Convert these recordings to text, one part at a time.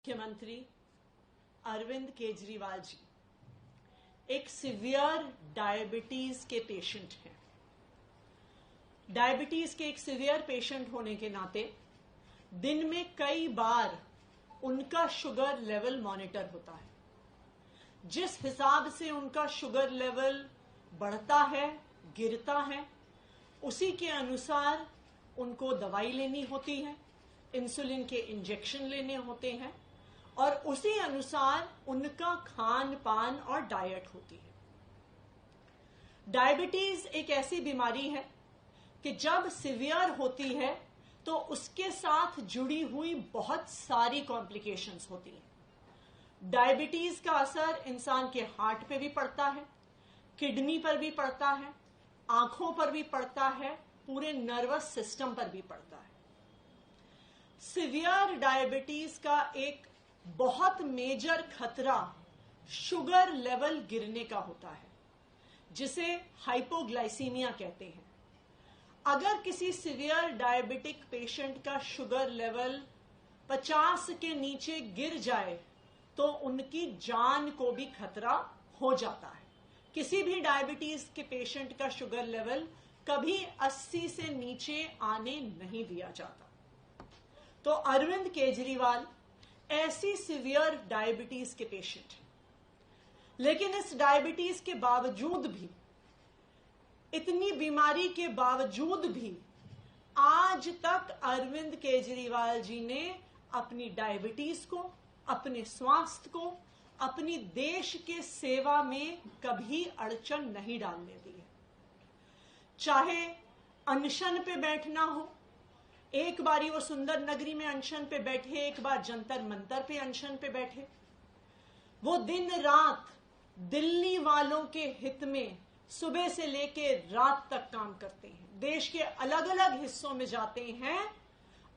मुख्यमंत्री अरविंद केजरीवाल जी एक severe diabetes के पेशेंट हैं। डायबिटीज के एक सिवियर पेशेंट होने के नाते दिन में कई बार उनका शुगर लेवल मॉनिटर होता है। जिस हिसाब से उनका शुगर लेवल बढ़ता है, गिरता है, उसी के अनुसार उनको दवाई लेनी होती है, इंसुलिन के इंजेक्शन लेने होते हैं और उसी अनुसार उनका खान पान और डाइट होती है। डायबिटीज एक ऐसी बीमारी है कि जब सिवियर होती है तो उसके साथ जुड़ी हुई बहुत सारी कॉम्प्लिकेशंस होती हैं। डायबिटीज का असर इंसान के हार्ट पे भी पड़ता है, किडनी पर भी पड़ता है, आंखों पर भी पड़ता है, पूरे नर्वस सिस्टम पर भी पड़ता है। सिवियर डायबिटीज का एक बहुत मेजर खतरा शुगर लेवल गिरने का होता है, जिसे हाइपोग्लाइसीमिया कहते हैं। अगर किसी सिवियर डायबिटिक पेशेंट का शुगर लेवल 50 के नीचे गिर जाए तो उनकी जान को भी खतरा हो जाता है। किसी भी डायबिटीज के पेशेंट का शुगर लेवल कभी 80 से नीचे आने नहीं दिया जाता। तो अरविंद केजरीवाल ऐसी सिवियर डायबिटीज के पेशेंट हैं, लेकिन इस डायबिटीज के बावजूद भी, इतनी बीमारी के बावजूद भी आज तक अरविंद केजरीवाल जी ने अपनी डायबिटीज को, अपने स्वास्थ्य को, अपनी देश के सेवा में कभी अड़चन नहीं डालने दी है। चाहे अनशन पे बैठना हो, एक बारी वो सुंदर नगरी में अनशन पे बैठे, एक बार जंतर मंतर पे अनशन पे बैठे। वो दिन रात दिल्ली वालों के हित में सुबह से लेके रात तक काम करते हैं, देश के अलग अलग हिस्सों में जाते हैं।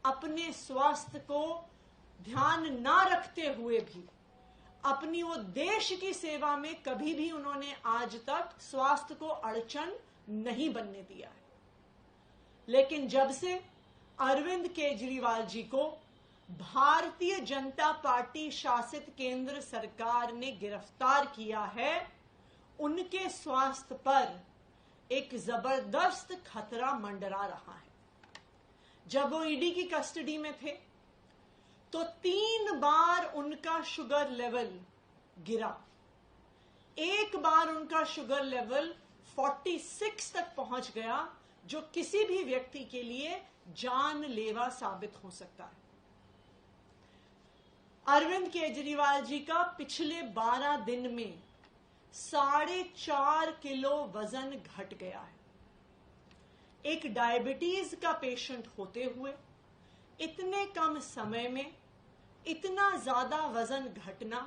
अपने स्वास्थ्य को ध्यान ना रखते हुए भी अपनी वो देश की सेवा में कभी भी उन्होंने आज तक स्वास्थ्य को अड़चन नहीं बनने दिया है। लेकिन जब से अरविंद केजरीवाल जी को भारतीय जनता पार्टी शासित केंद्र सरकार ने गिरफ्तार किया है, उनके स्वास्थ्य पर एक जबरदस्त खतरा मंडरा रहा है। जब वो ईडी की कस्टडी में थे तो 3 बार उनका शुगर लेवल गिरा। एक बार उनका शुगर लेवल 46 तक पहुंच गया, जो किसी भी व्यक्ति के लिए जानलेवा साबित हो सकता है। अरविंद केजरीवाल जी का पिछले 12 दिन में 4.5 किलो वजन घट गया है। एक डायबिटीज का पेशेंट होते हुए इतने कम समय में इतना ज्यादा वजन घटना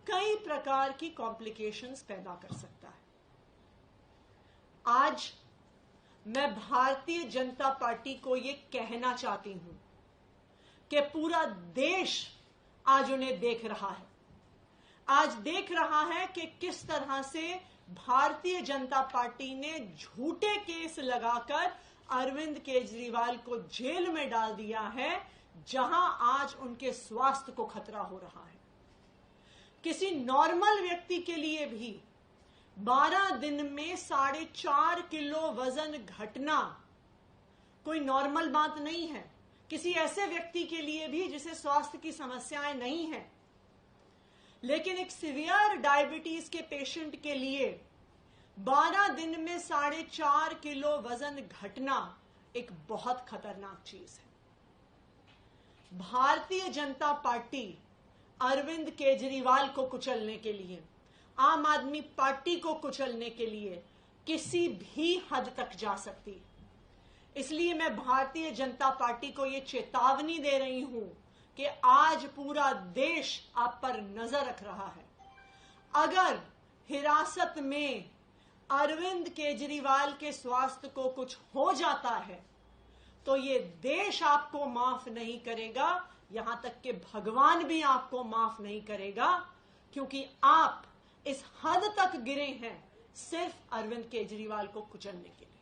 कई प्रकार की कॉम्प्लिकेशंस पैदा कर सकता है। आज मैं भारतीय जनता पार्टी को यह कहना चाहती हूं कि पूरा देश आज उन्हें देख रहा है। आज देख रहा है कि किस तरह से भारतीय जनता पार्टी ने झूठे केस लगाकर अरविंद केजरीवाल को जेल में डाल दिया है, जहां आज उनके स्वास्थ्य को खतरा हो रहा है। किसी नॉर्मल व्यक्ति के लिए भी 12 दिन में 4.5 किलो वजन घटना कोई नॉर्मल बात नहीं है। किसी ऐसे व्यक्ति के लिए भी जिसे स्वास्थ्य की समस्याएं नहीं है, लेकिन एक सिवियर डायबिटीज के पेशेंट के लिए 12 दिन में 4.5 किलो वजन घटना एक बहुत खतरनाक चीज है। भारतीय जनता पार्टी अरविंद केजरीवाल को कुचलने के लिए, आम आदमी पार्टी को कुचलने के लिए किसी भी हद तक जा सकती है। इसलिए मैं भारतीय जनता पार्टी को यह चेतावनी दे रही हूं कि आज पूरा देश आप पर नजर रख रहा है। अगर हिरासत में अरविंद केजरीवाल के स्वास्थ्य को कुछ हो जाता है तो ये देश आपको माफ नहीं करेगा, यहां तक कि भगवान भी आपको माफ नहीं करेगा, क्योंकि आप इस हद तक गिरे हैं सिर्फ अरविंद केजरीवाल को कुचलने के लिए।